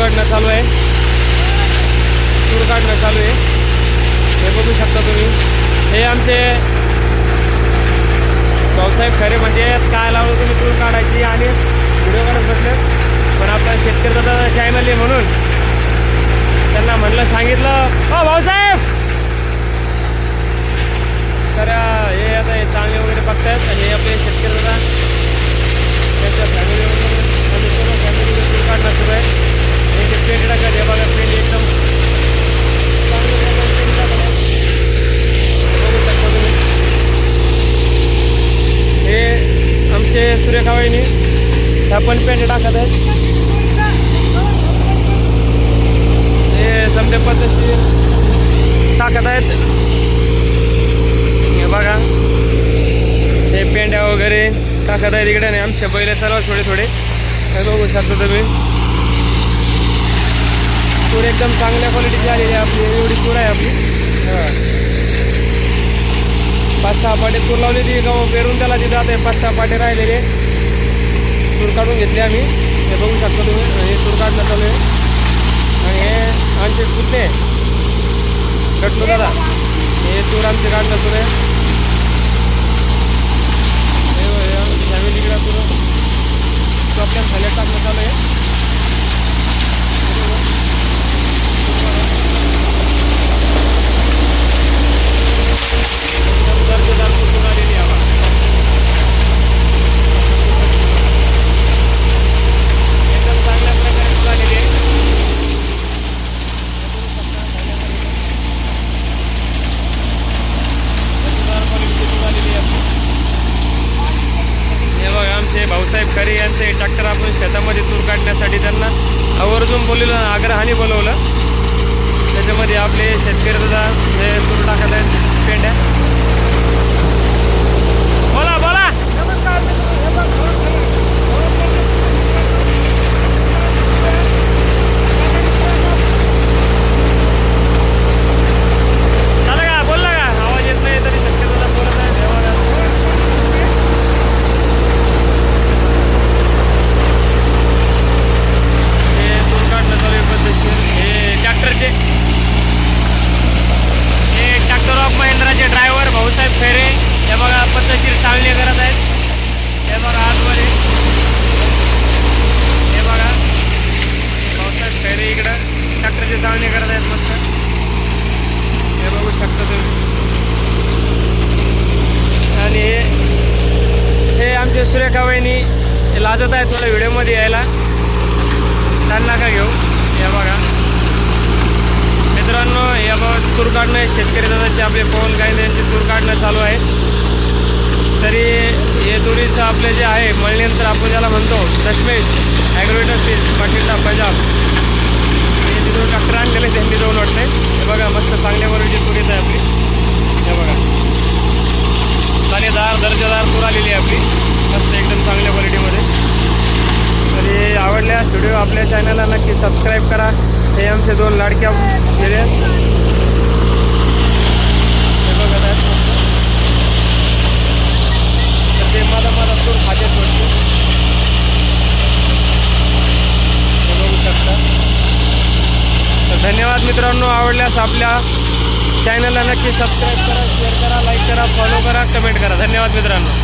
काढणं चालू आहे, तूर काढणं चालू आहे. हे बघू शकता तुम्ही. हे आमचे भाऊसाहेब खरे म्हणजे काय लावलं तुम्ही तूर काढायची आणि व्हिडिओ काढत बसले. पण आपला शेतकरी दादा चॅनल आहे म्हणून त्यांना म्हणलं सांगितलं, हो भाऊसाहेब. तर हे आता हे चांगले वगैरे बघतायत. हे आपले शेतकरी दादा त्यांच्या फॅमिली वगैरे आम्ही सर्व फॅमिलीला तूर काढणं सुरू आहे. हे पेंट टाकत हे बघा, पेंट एकदम चांगलं पेंट टाकत आहे. बघू शकता तुम्ही. हे आमचे सुरेखा वहिनी ह्या पण पेंट टाकत आहेत. हे समजे पद्धतशीर टाकत आहेत. हे बघा, हे पेंड्या वगैरे टाकत आहेत इकडे. नाही आमच्या बैल सर्व थोडे थोडे हे बघू शकता तुम्ही. तूर एकदम चांगल्या क्वालिटीची आलेली आहे आपली. एवढी तूर आहे आपली. हां, 5-6 पाटे तूर लावलेली गहू पेरून त्याला तिथं आता 5-6 पाटे राहिलेले तूर काढून घेतले आम्ही. हे बघू शकता तुम्ही. हे तूर काढणं चालू आहे. आणि हे आमचे पुतणे कटलो दादा, हे तूर आमचे काढणं सुरू आहे. हे फॅमिलीकडे तूर आपल्या खाल्या टाकणं चालू आहे. दर्जेदार तूर आलेली आहे. एकदम चांगल्या प्रकारे तूर आलेली आहे. हे बघा, आमचे भाऊसाहेब खरे यांचे ट्रॅक्टर आपण शेतामध्ये तूर काढण्यासाठी त्यांना आवर्जून बोलवलं, आग्रहाने बोलवलं. त्याच्यामध्ये आपले शेतकरी दादा हे तूर टाकत आहेत पेंड्या. बोला बोला. झालं का, बोलला का? आवाज येत नाही तरी शेतकरी दादा बोलत आहे. हे तूर काढणं चालू आहे पद्धतशीर. हे ट्रॅक्टरचे, हे ट्रॅक्टर ऑफ महिंद्राचे ड्रायव्हर भाऊसाहेब खैरे हे बघा पद्धतशीर चालणी करत आहेत. हे बघा आतमध्ये, हे बघा भाऊसाहेब खैरे इकडं ट्रॅक्टरची चालणी करत आहेत मस्त. हे बघू शकता तुम्ही. आणि हे आमचे सुरेखा वहिनी लाजत आहे थोडं व्हिडिओमध्ये यायला, त्यांना का घेऊ. हे बघा मित्रांनो, हे बघा तूर काढणं शेतकरी दादाचे आपले पवन गायंदे यांचे तूर काढणं चालू आहे. तरी हे तुरीचं आपले जे आहे मळणीनंतर आपण ज्याला म्हणतो दशमेश ॲग्रो इंडस्ट्रीज पाटीलला पंजाब, हे तिथून ट्रॅक्टर आणलेले त्यांनी जाऊन वाटते. हे बघा मस्त चांगल्या क्वालिटीची तुरीच आहे आपली. हे बघा दाणेदार दर्जेदार तूर आलेली आहे आपली मस्त एकदम चांगल्या क्वालिटीमध्ये. तरी आवडल्यास व्हिडिओ आपल्या चॅनलला नक्की सबस्क्राईब करा. हे आमचे 2 लाडक्या गेले. हे बघत आहेत तर ते माझा तूर खाते सोडते. हे बघू शकता. तर धन्यवाद मित्रांनो. आवडल्यास आपल्या चॅनलला नक्की सबस्क्राईब करा, शेअर करा, लाईक करा, फॉलो करा, कमेंट करा. धन्यवाद मित्रांनो.